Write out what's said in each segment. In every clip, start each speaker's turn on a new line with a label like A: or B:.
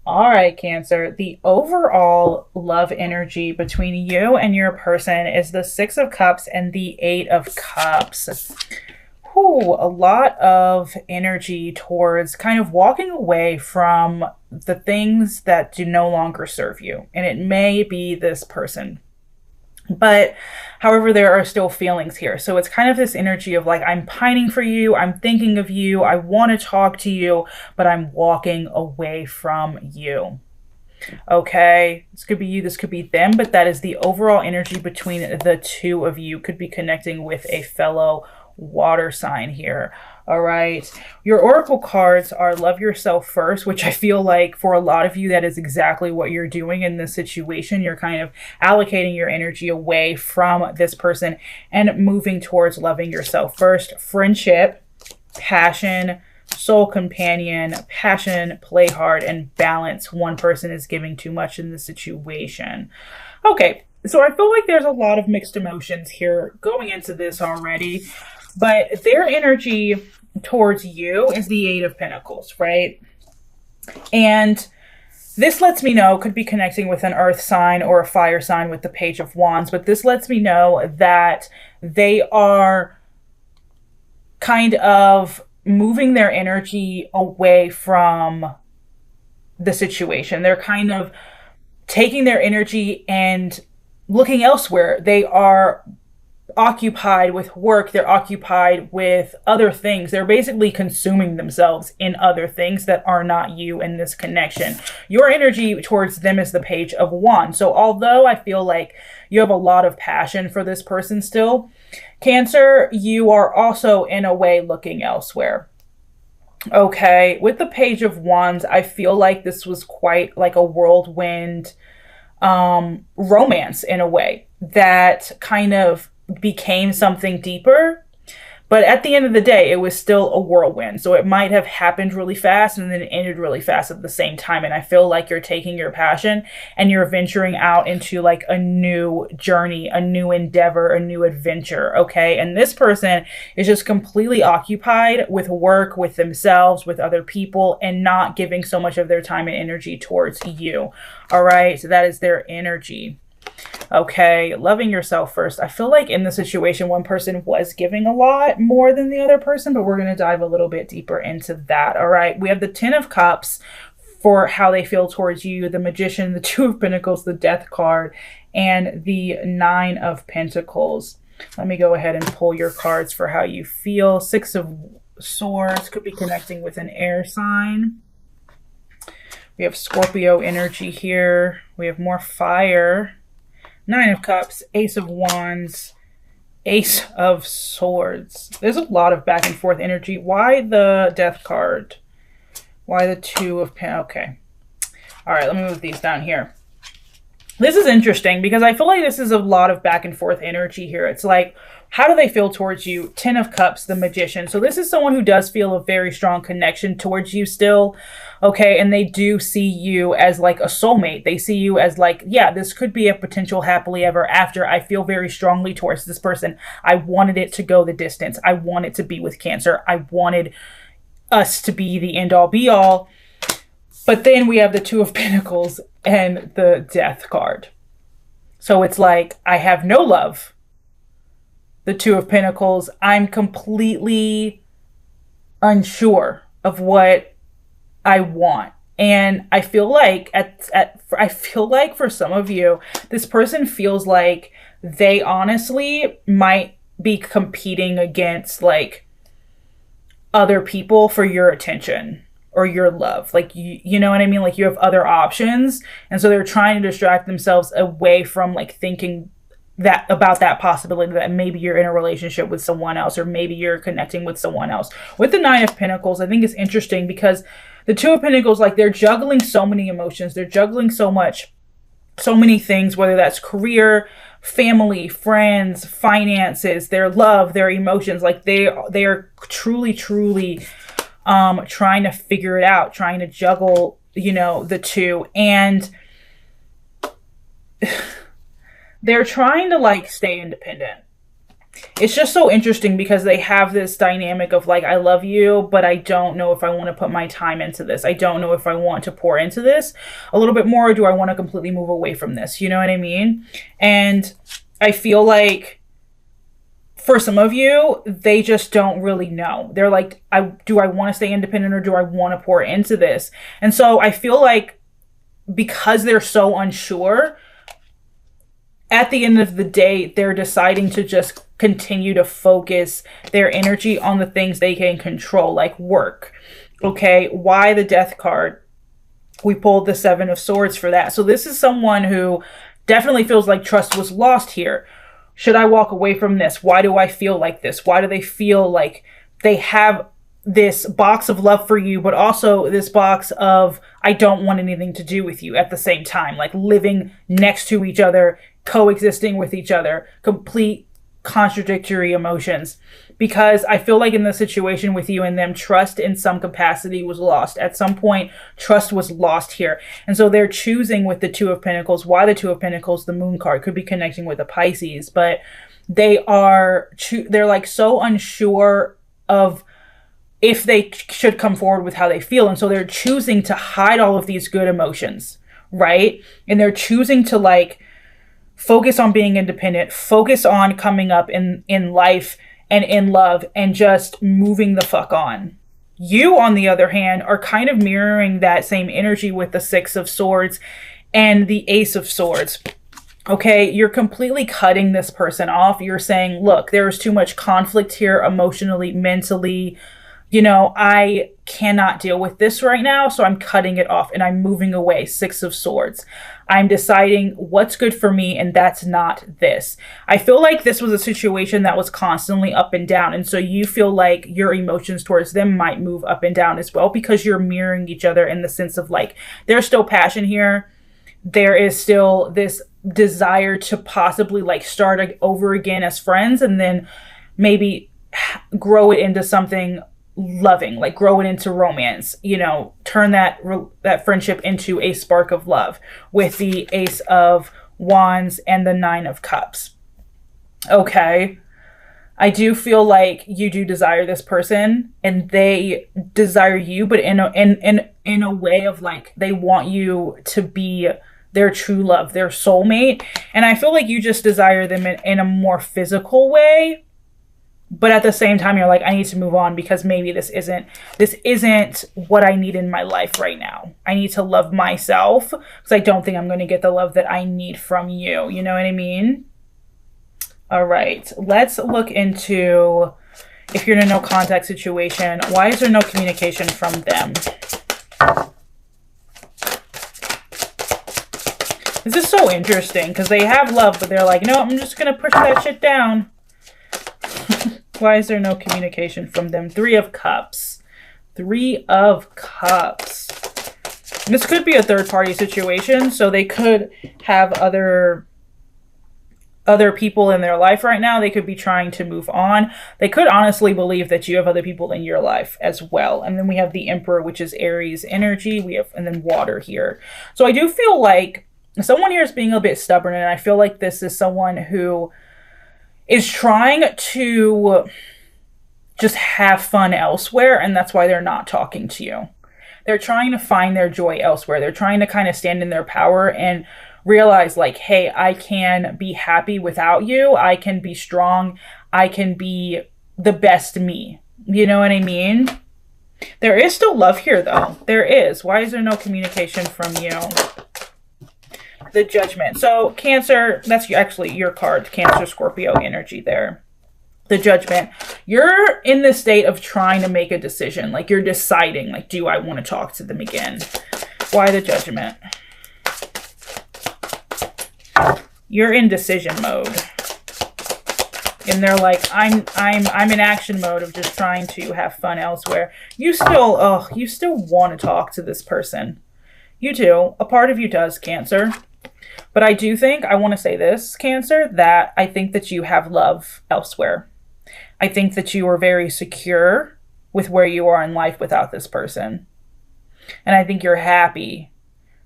A: All right, Cancer. The overall love energy between you and your person is the Six of Cups and the Eight of Cups. Whew, a lot of energy towards kind of walking away from the things that do no longer serve you. And it may be this person. But however, there are still feelings here. So it's kind of this energy of like, I'm pining for you, I'm thinking of you, I want to talk to you, but I'm walking away from you. Okay, this could be you, this could be them, but that is the overall energy between the two of you. Could be connecting with a fellow water sign here. All right, your oracle cards are love yourself first, which I feel like for a lot of you, that is exactly what you're doing in this situation. You're kind of allocating your energy away from this person and moving towards loving yourself first. Friendship, passion, soul companion, passion, play hard, and balance. One person is giving too much in the situation. Okay, so I feel like there's a lot of mixed emotions here going into this already, but their energy towards you is the Eight of Pentacles, right? And this lets me know, could be connecting with an earth sign or a fire sign with the Page of Wands, but this lets me know that they are kind of moving their energy away from the situation. They're kind of taking their energy and looking elsewhere. They are occupied with work, they're occupied with other things. They're basically consuming themselves in other things that are not you in this connection. Your energy towards them is the Page of Wands. So although I feel like you have a lot of passion for this person still, Cancer, you are also in a way looking elsewhere. Okay, with the Page of Wands, I feel like this was quite like a whirlwind romance in a way that kind of became something deeper. But at the end of the day, it was still a whirlwind. So it might have happened really fast and then it ended really fast at the same time. And I feel like you're taking your passion and you're venturing out into like a new journey, a new endeavor, a new adventure. Okay. And this person is just completely occupied with work, with themselves, with other people, and not giving so much of their time and energy towards you. All right. So that is their energy. Okay, loving yourself first. I feel like in the situation, one person was giving a lot more than the other person, but we're going to dive a little bit deeper into that. All right, we have the Ten of Cups for how they feel towards you, the Magician, the Two of Pentacles, the Death card, and the Nine of Pentacles. Let me go ahead and pull your cards for how you feel. Six of Swords could be connecting with an air sign. We have Scorpio energy here. We have more fire. Nine of Cups, Ace of Wands, Ace of Swords. There's a lot of back and forth energy. Why the Death card? Why the Two of Pentacles? Okay. All right, let me move these down here. This is interesting because I feel like this is a lot of back and forth energy here. It's like, how do they feel towards you? Ten of Cups, the Magician. So this is someone who does feel a very strong connection towards you still. Okay, and they do see you as like a soulmate. They see you as like, yeah, this could be a potential happily ever after. I feel very strongly towards this person. I wanted it to go the distance. I wanted to be with Cancer. I wanted us to be the end all be all. But then we have the Two of Pentacles and the Death card. So it's like, I have no love. The Two of Pentacles, I'm completely unsure of what I want. And I feel like I feel like for some of you, this person feels like they honestly might be competing against like other people for your attention or your love. Like, you know what I mean? Like you have other options. And so they're trying to distract themselves away from like thinking that about that possibility that maybe you're in a relationship with someone else, or maybe you're connecting with someone else. With the Nine of Pentacles, I think it's interesting because the Two of Pentacles, like they're juggling so many emotions. They're juggling so many things, whether that's career, family, friends, finances, their love, their emotions. Like they are truly trying to figure it out, trying to juggle, you know, the two. And they're trying to like stay independent. it's just so interesting because they have this dynamic of like, I love you, but I don't know if I want to put my time into this. I don't know if I want to pour into this a little bit more, or do I want to completely move away from this? You know what I mean? And I feel like for some of you, they just don't really know. They're like, do I want to stay independent or do I want to pour into this? And so I feel like because they're so unsure, at the end of the day, they're deciding to just continue to focus their energy on the things they can control, like work. Okay, why the Death card? We pulled the Seven of Swords for that. So this is someone who definitely feels like trust was lost here. Should I walk away from this? Why do I feel like this? Why do they feel like they have this box of love for you, but also this box of I don't want anything to do with you at the same time, like living next to each other, coexisting with each other, complete contradictory emotions? Because I feel like in the situation with you and them, trust in some capacity was lost. At some point, trust was lost here. And so they're choosing with the Two of Pentacles. Why the Two of Pentacles? The Moon card could be connecting with the Pisces, but they're like so unsure of if they should come forward with how they feel. And so they're choosing to hide all of these good emotions, right? And they're choosing to like focus on being independent, focus on coming up in life and in love and just moving the fuck on. You, on the other hand, are kind of mirroring that same energy with the Six of Swords and the Ace of Swords. Okay, you're completely cutting this person off. You're saying, look, there is too much conflict here emotionally, mentally. You know, I cannot deal with this right now, so I'm cutting it off and I'm moving away. Six of Swords. I'm deciding what's good for me, and that's not this. I feel like this was a situation that was constantly up and down, and so you feel like your emotions towards them might move up and down as well because you're mirroring each other in the sense of like, there's still passion here. There is still this desire to possibly like start over again as friends and then maybe grow it into something loving, like grow it into romance, you know, turn that friendship into a spark of love with the Ace of Wands and the Nine of Cups. Okay. I do feel like you do desire this person and they desire you, but in a way of like, they want you to be their true love, their soulmate. And I feel like you just desire them in a more physical way. But at the same time, you're like, I need to move on because maybe this isn't what I need in my life right now. I need to love myself because I don't think I'm going to get the love that I need from you. You know what I mean? All right, let's look into if you're in a no contact situation. Why is there no communication from them? This is so interesting because they have love, but they're like, no, I'm just going to push that shit down. Why is there no communication from them? Three of Cups. Three of Cups. This could be a third-party situation, so they could have other people in their life right now. They could be trying to move on. They could honestly believe that you have other people in your life as well. And then we have the Emperor, which is Aries energy. And then water here. So I do feel like someone here is being a bit stubborn, and I feel like this is someone who is trying to just have fun elsewhere, and that's why they're not talking to you. They're trying to find their joy elsewhere. They're trying to kind of stand in their power and realize like, hey, I can be happy without you. I can be strong. I can be the best me. You know what I mean? There is still love here, though. There is. Why is there no communication from you? The Judgment. So Cancer, that's actually your card, Cancer, Scorpio energy there. The Judgment. You're in the state of trying to make a decision. Like you're deciding, like, do I want to talk to them again? Why the Judgment? You're in decision mode. And they're like, I'm in action mode of just trying to have fun elsewhere. You still want to talk to this person. You do. A part of you does, Cancer. But I do think, I want to say this, Cancer, that I think that you have love elsewhere. I think that you are very secure with where you are in life without this person. And I think you're happy.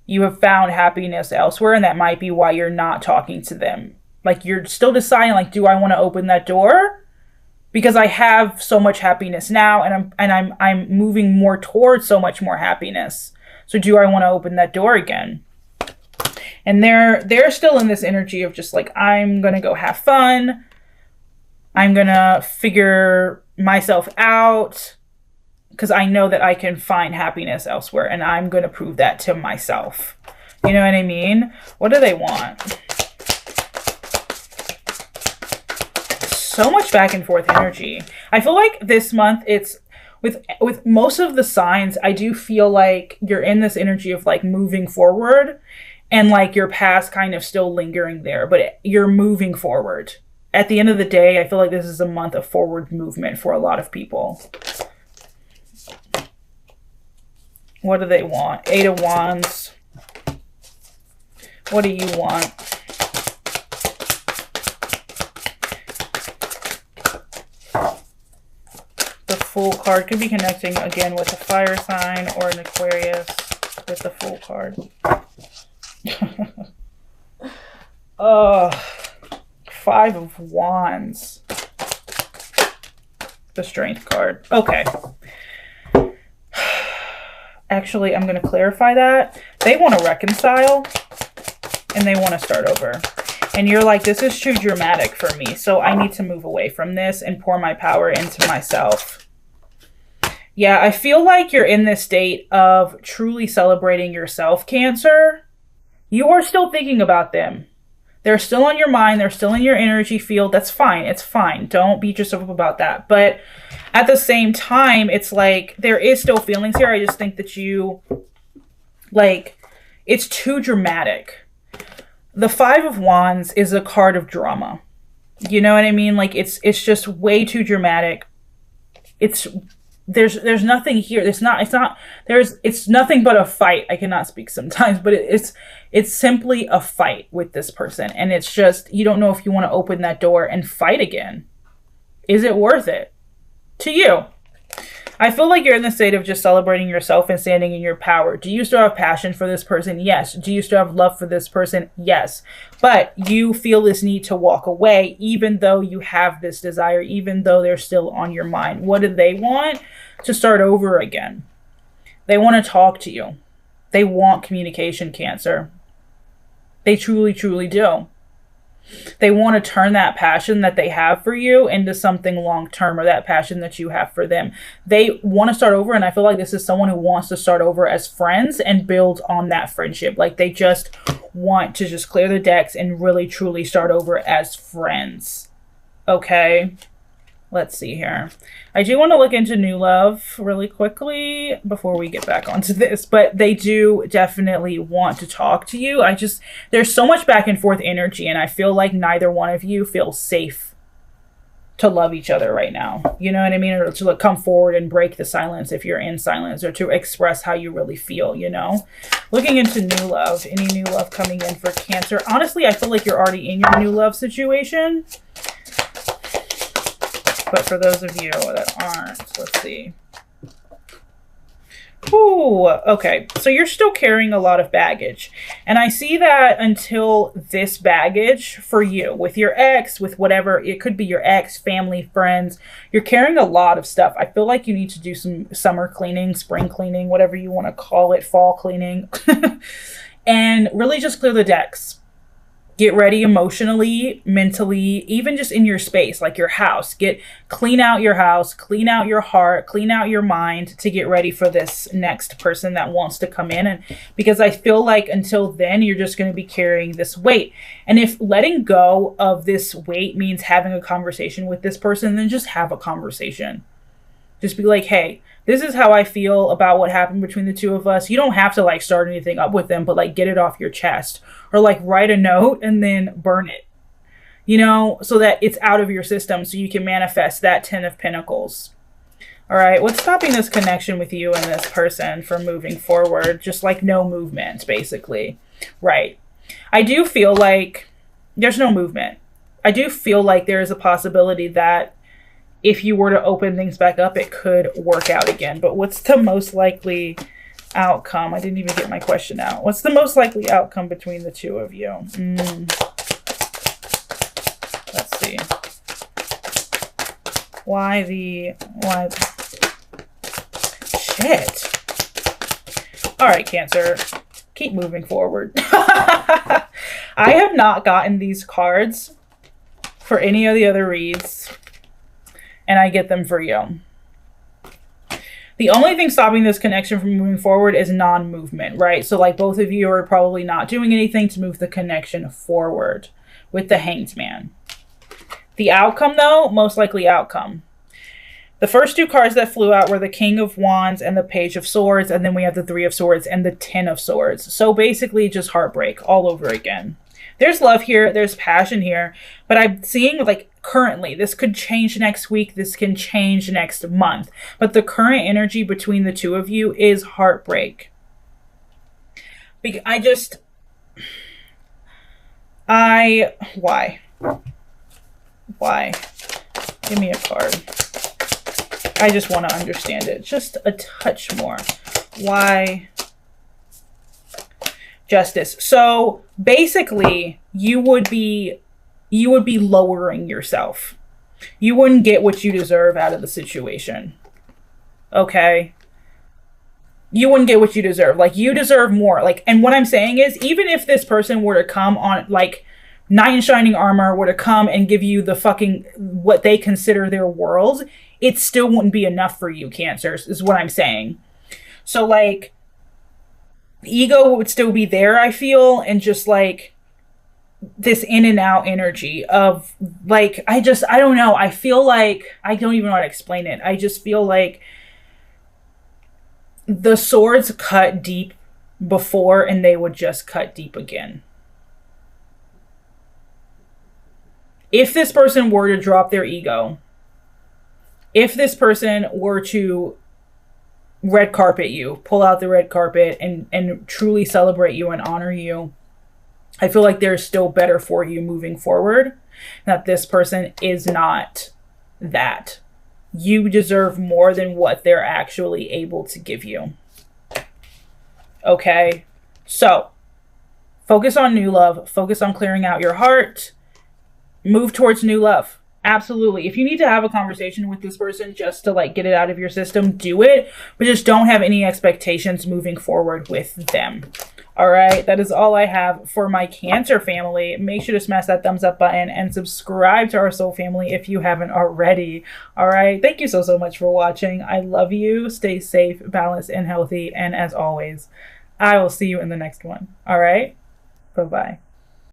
A: You have found happiness elsewhere, and that might be why you're not talking to them. Like, you're still deciding, like, do I want to open that door? because I have so much happiness now, and I'm moving more towards so much more happiness. So do I want to open that door again? And they're still in this energy of just like, I'm going to go have fun. I'm going to figure myself out because I know that I can find happiness elsewhere, and I'm going to prove that to myself. You know what I mean? What do they want? So much back and forth energy. I feel like this month it's with most of the signs, I do feel like you're in this energy of like moving forward, and like your past kind of still lingering there, but you're moving forward. At the end of the day, I feel like this is a month of forward movement for a lot of people. What do they want? 8 of Wands. What do you want? The Fool card could be connecting again with a fire sign or an Aquarius with the Fool card. Oh, 5 of Wands. The Strength card. Okay. Actually, I'm going to clarify that. They want to reconcile and they want to start over. And you're like, this is too dramatic for me, so I need to move away from this and pour my power into myself. Yeah, I feel like you're in this state of truly celebrating yourself, Cancer. You are still thinking about them. They're still on your mind. They're still in your energy field. That's fine. It's fine. Don't beat yourself up about that. But at the same time, it's like there is still feelings here. I just think that you, like, it's too dramatic. The 5 of Wands is a card of drama. You know what I mean? Like, it's just way too dramatic. There's nothing here. It's nothing but a fight. I cannot speak sometimes, but it's simply a fight with this person. And it's just, you don't know if you want to open that door and fight again. Is it worth it to you? I feel like you're in the state of just celebrating yourself and standing in your power. Do you still have passion for this person? Yes. Do you still have love for this person? Yes. But you feel this need to walk away, even though you have this desire, even though they're still on your mind. What do they want? To start over again. They want to talk to you. They want communication, Cancer. They truly, truly do. They want to turn that passion that they have for you into something long-term, or that passion that you have for them. They want to start over, and I feel like this is someone who wants to start over as friends and build on that friendship. Like, they just want to just clear the decks and really, truly start over as friends. Okay? Let's see here. I do want to look into new love really quickly before we get back onto this, but they do definitely want to talk to you. There's so much back and forth energy, and I feel like neither one of you feels safe to love each other right now. You know what I mean? Or to come forward and break the silence if you're in silence, or to express how you really feel, you know? Looking into new love. Any new love coming in for Cancer? Honestly, I feel like you're already in your new love situation. But for those of you that aren't, let's see. Ooh, okay. So you're still carrying a lot of baggage. And I see that until this baggage for you, with your ex, with whatever, it could be your ex, family, friends, you're carrying a lot of stuff. I feel like you need to do some summer cleaning, spring cleaning, whatever you want to call it, fall cleaning, and really just clear the decks. Get ready emotionally, mentally, even just in your space, like your house. Clean out your house, clean out your heart, clean out your mind to get ready for this next person that wants to come in. And because I feel like until then, you're just going to be carrying this weight. And if letting go of this weight means having a conversation with this person, then just have a conversation. Just be like, hey, this is how I feel about what happened between the two of us. You don't have to like start anything up with them, but like get it off your chest, or like write a note and then burn it, you know, so that it's out of your system so you can manifest that 10 of Pentacles. All right. What's stopping this connection with you and this person from moving forward? Just like no movement, basically. Right. I do feel like there's no movement. I do feel like there is a possibility that if you were to open things back up, it could work out again. But what's the most likely outcome? I didn't even get my question out. What's the most likely outcome between the two of you? Let's see. why, shit. All right, Cancer, keep moving forward. I have not gotten these cards for any of the other reads, and I get them for you. The only thing stopping this connection from moving forward is non-movement, right? So like both of you are probably not doing anything to move the connection forward with the Hanged Man. The outcome, though, most likely outcome. The first two cards that flew out were the King of Wands and the Page of Swords, and then we have the Three of Swords and the Ten of Swords. So basically just heartbreak all over again. There's love here, there's passion here, but I'm seeing like currently, this could change next week, this can change next month, but the current energy between the two of you is heartbreak. Why? Give me a card. I just want to understand it just a touch more. Why? Justice. So basically, you would be lowering yourself. You wouldn't get what you deserve out of the situation. Okay? You wouldn't get what you deserve. Like, you deserve more. Like, and what I'm saying is, even if this person were to come on, like, knight in shining armor were to come and give you the fucking, what they consider their world, it still wouldn't be enough for you, Cancers, is what I'm saying. So, like, ego would still be there, I feel, and just, like, this in and out energy of, like, I don't know. I feel like, I don't even know how to explain it. I just feel like the swords cut deep before and they would just cut deep again. If this person were to drop their ego, if this person were to red carpet you, pull out the red carpet and truly celebrate you and honor you, I feel like there's still better for you moving forward. That this person is not that. You deserve more than what they're actually able to give you. Okay? So, focus on new love. Focus on clearing out your heart. Move towards new love. Absolutely. If you need to have a conversation with this person just to like get it out of your system, do it. But just don't have any expectations moving forward with them. All right, that is all I have for my Cancer family. Make sure to smash that thumbs up button and subscribe to our soul family if you haven't already. All right, thank you so much for watching. I love you. Stay safe, balanced, and healthy. And as always, I will see you in the next one. All right, bye-bye.